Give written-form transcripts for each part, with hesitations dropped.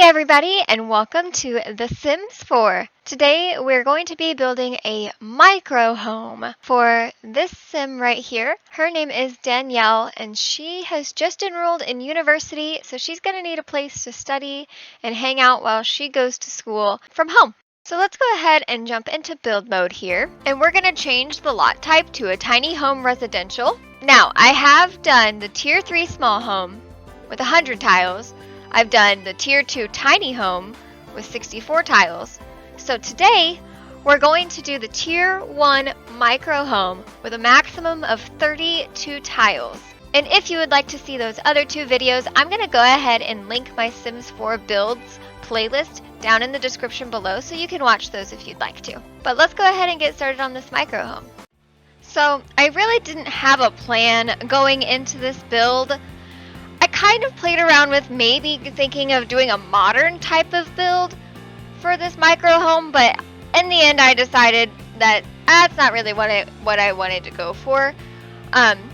everybody, and welcome to The Sims 4. Today we're going to be building a micro home for this sim right here. Her name is Danielle, and she has just enrolled in university, so she's going to need a place to study and hang out while she goes to school from home. So let's go ahead and jump into build mode here, and we're going to change the lot type to a tiny home residential. Now, I have done the tier 3 small home with 100 tiles. I've done the tier 2 tiny home with 64 tiles. So today, we're going to do the tier 1 micro home with a maximum of 32 tiles. And if you would like to see those other two videos, I'm going to go ahead and link my Sims 4 builds playlist down in the description below so you can watch those if you'd like to. But let's go ahead and get started on this micro home. So I really didn't have a plan going into this build. I kind of played around with maybe thinking of doing a modern type of build for this micro home, but in the end I decided that that's not really what I wanted to go for.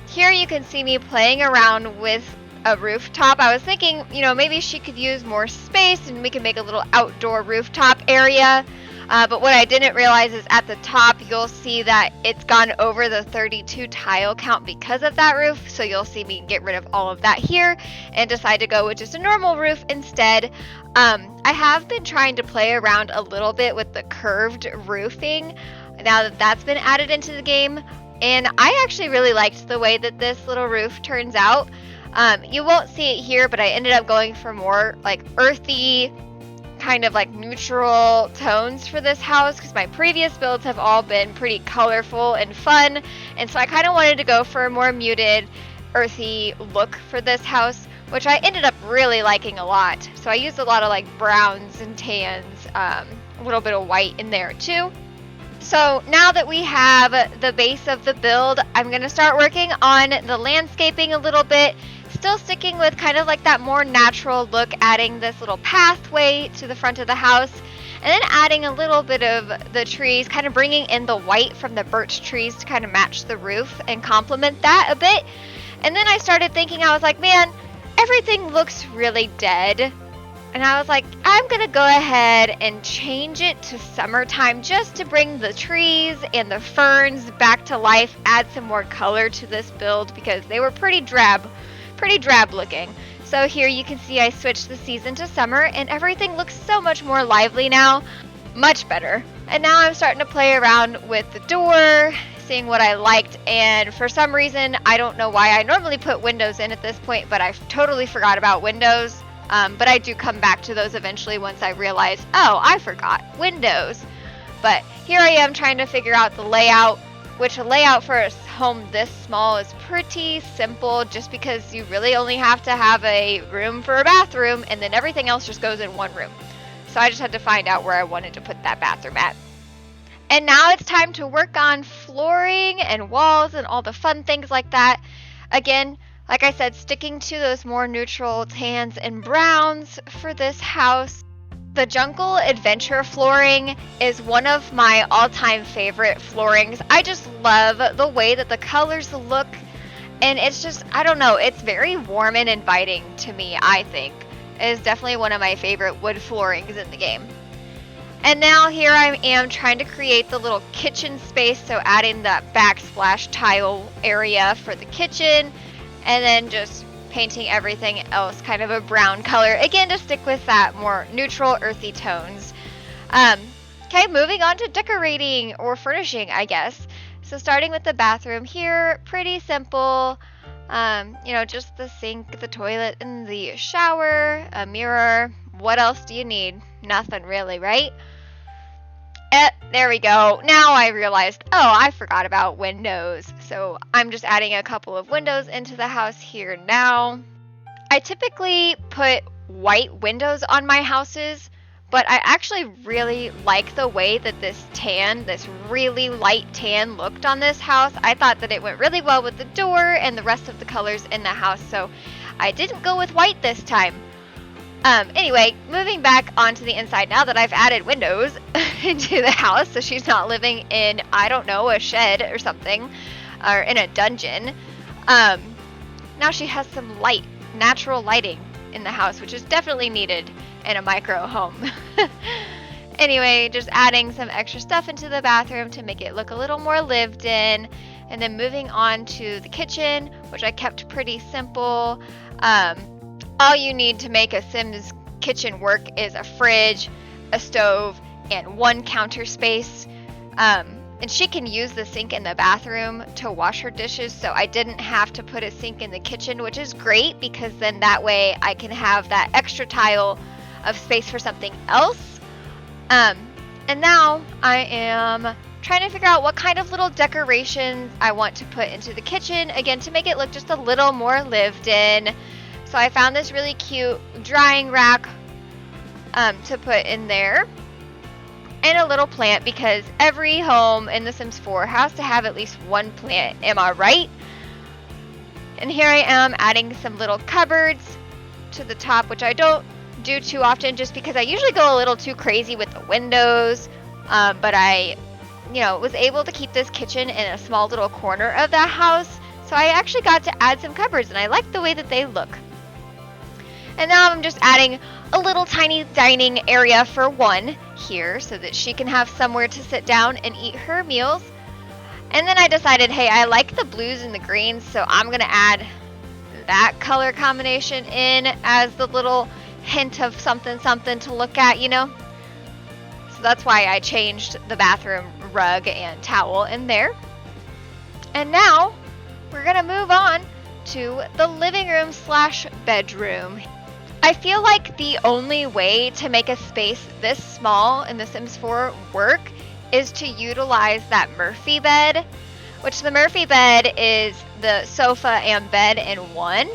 Here you can see me playing around with a rooftop. I was thinking, maybe she could use more space and we could make a little outdoor rooftop area. But what I didn't realize is at the top, you'll see that it's gone over the 32 tile count because of that roof. So you'll see me get rid of all of that here and decide to go with just a normal roof instead. I have been trying to play around a little bit with the curved roofing now that that's been added into the game. And I actually really liked the way that this little roof turns out. You won't see it here, but I ended up going for more like earthy, kind of like neutral tones for this house because my previous builds have all been pretty colorful and fun, and so I kind of wanted to go for a more muted earthy look for this house, which I ended up really liking a lot. So I used a lot of like browns and tans, a little bit of white in there too. So now that we have the base of the build, I'm going to start working on the landscaping a little bit. Still sticking with kind of like that more natural look, adding this little pathway to the front of the house, and then adding a little bit of the trees, kind of bringing in the white from the birch trees to kind of match the roof and complement that a bit. And then I started thinking, I was like, man, everything looks really dead. And I was like, I'm going to go ahead and change it to summertime just to bring the trees and the ferns back to life, add some more color to this build because they were pretty drab looking. So here you can see I switched the season to summer and everything looks so much more lively now, much better. And now I'm starting to play around with the door, seeing what I liked, and for some reason, I don't know why, I normally put windows in at this point, but I totally forgot about windows. But I do come back to those eventually once I realize, oh, I forgot windows. But here I am trying to figure out the layout, which a layout for a home this small is pretty simple just because you really only have to have a room for a bathroom and then everything else just goes in one room. So I just had to find out where I wanted to put that bathroom at. And now it's time to work on flooring and walls and all the fun things like that. Again, like I said, sticking to those more neutral tans and browns for this house. The Jungle Adventure flooring is one of my all-time favorite floorings. I just love the way that the colors look, and it's just, I don't know, it's very warm and inviting to me, I think. It is definitely one of my favorite wood floorings in the game. And now here I am trying to create the little kitchen space, so adding that backsplash tile area for the kitchen, and then just painting everything else kind of a brown color, again to stick with that more neutral earthy tones. Okay, moving on to decorating or furnishing, I guess. So starting with the bathroom here, pretty simple. Just the sink, the toilet, and the shower, a mirror. What else do you need? Nothing really, right? There we go. Now I realized, oh, I forgot about windows. So I'm just adding a couple of windows into the house here now. I typically put white windows on my houses, but I actually really like the way that this really light tan looked on this house. I thought that it went really well with the door and the rest of the colors in the house, so I didn't go with white this time. Anyway, moving back onto the inside now that I've added windows into the house so she's not living in, I don't know, a shed or something, or in a dungeon. Now she has some light, natural lighting in the house, which is definitely needed in a micro home. Anyway, just adding some extra stuff into the bathroom to make it look a little more lived in. And then moving on to the kitchen, which I kept pretty simple. All you need to make a Sims kitchen work is a fridge, a stove, and one counter space. And she can use the sink in the bathroom to wash her dishes, so I didn't have to put a sink in the kitchen, which is great because then that way I can have that extra tile of space for something else. And now I am trying to figure out what kind of little decorations I want to put into the kitchen, again, to make it look just a little more lived in. So I found this really cute drying rack to put in there. And a little plant, because every home in The Sims 4 has to have at least one plant, am I right? And here I am adding some little cupboards to the top, which I don't do too often just because I usually go a little too crazy with the windows. But I, was able to keep this kitchen in a small little corner of that house. So I actually got to add some cupboards, and I like the way that they look. And now I'm just adding a little tiny dining area for one here so that she can have somewhere to sit down and eat her meals. And then I decided, hey, I like the blues and the greens, so I'm going to add that color combination in as the little hint of something to look at, So that's why I changed the bathroom rug and towel in there. And now we're going to move on to the living room / bedroom. I feel like the only way to make a space this small in The Sims 4 work is to utilize that Murphy bed, which the Murphy bed is the sofa and bed in one.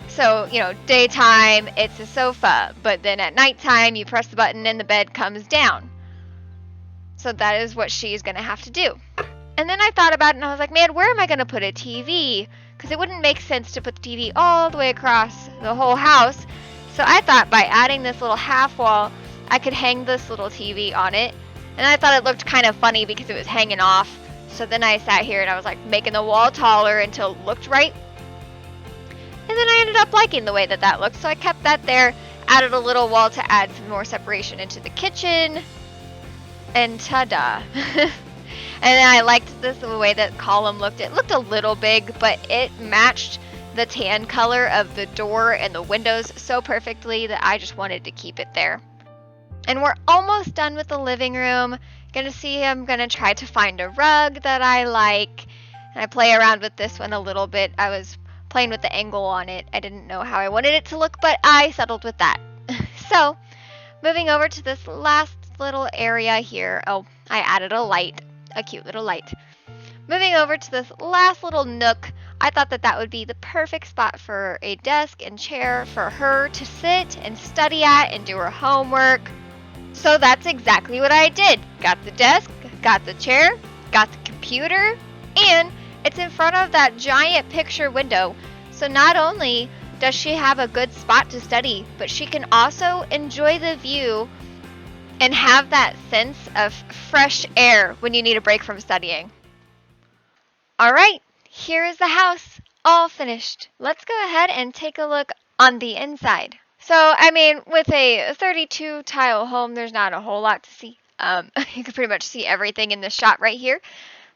So, daytime, it's a sofa, but then at nighttime, you press the button and the bed comes down. So that is what she's going to have to do. And then I thought about it and I was like, man, where am I going to put a TV? Because it wouldn't make sense to put the TV all the way across the whole house. So I thought by adding this little half wall, I could hang this little TV on it. And I thought it looked kind of funny because it was hanging off. So then I sat here and I was like making the wall taller until it looked right. And then I ended up liking the way that that looked. So I kept that there, added a little wall to add some more separation into the kitchen. And ta-da. And then I liked this, the way that column looked. It looked a little big, but it matched the tan color of the door and the windows so perfectly that I just wanted to keep it there. And we're almost done with the living room. I'm gonna try to find a rug that I like. And I play around with this one a little bit. I was playing with the angle on it. I didn't know how I wanted it to look, but I settled with that. So, moving over to this last little area here. Oh, I added a cute little light. Moving over to this last little nook, I thought that that would be the perfect spot for a desk and chair for her to sit and study at and do her homework. So that's exactly what I did. Got the desk, got the chair, got the computer, and it's in front of that giant picture window. So not only does she have a good spot to study, but she can also enjoy the view and have that sense of fresh air when you need a break from studying. All right, here is the house, all finished. Let's go ahead and take a look on the inside. So, with a 32 tile home, there's not a whole lot to see. You can pretty much see everything in this shot right here.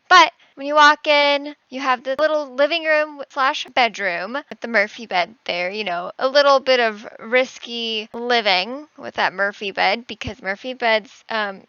But when you walk in, you have the little living room / bedroom with the Murphy bed there. A little bit of risky living with that Murphy bed because Murphy beds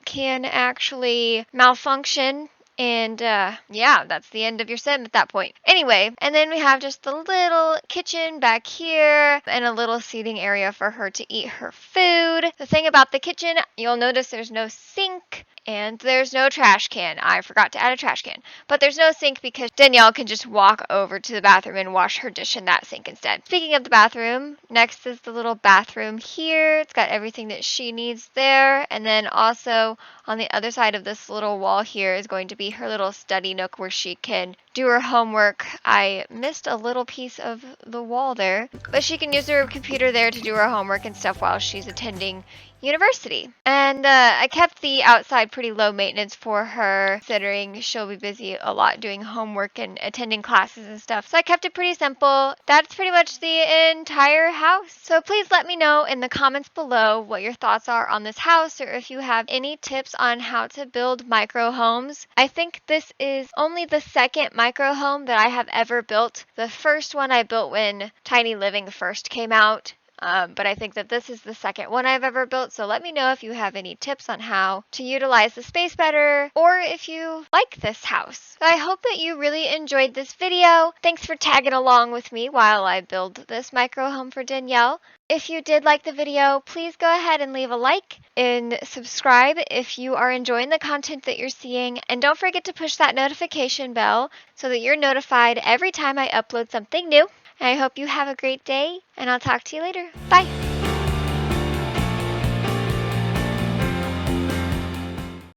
can actually malfunction. And that's the end of your sim at that point. Anyway, and then we have just the little kitchen back here and a little seating area for her to eat her food. The thing about the kitchen, you'll notice there's no sink and there's no trash can. I forgot to add a trash can. But there's no sink because Danielle can just walk over to the bathroom and wash her dish in that sink instead. Speaking of the bathroom, next is the little bathroom here. It's got everything that she needs there. And then also on the other side of this little wall here is going to be her little study nook where she can do her homework. I missed a little piece of the wall there, but she can use her computer there to do her homework and stuff while she's attending university. And I kept the outside pretty low maintenance for her, considering she'll be busy a lot doing homework and attending classes and stuff. So I kept it pretty simple. That's pretty much the entire house. So please let me know in the comments below what your thoughts are on this house, or if you have any tips on how to build micro homes. I think this is only the second micro home that I have ever built. The first one I built when tiny living first came out. But I think that this is the second one I've ever built, so let me know if you have any tips on how to utilize the space better, or if you like this house. I hope that you really enjoyed this video. Thanks for tagging along with me while I build this micro home for Danielle. If you did like the video, please go ahead and leave a like and subscribe if you are enjoying the content that you're seeing. And don't forget to push that notification bell so that you're notified every time I upload something new. I hope you have a great day, and I'll talk to you later. Bye!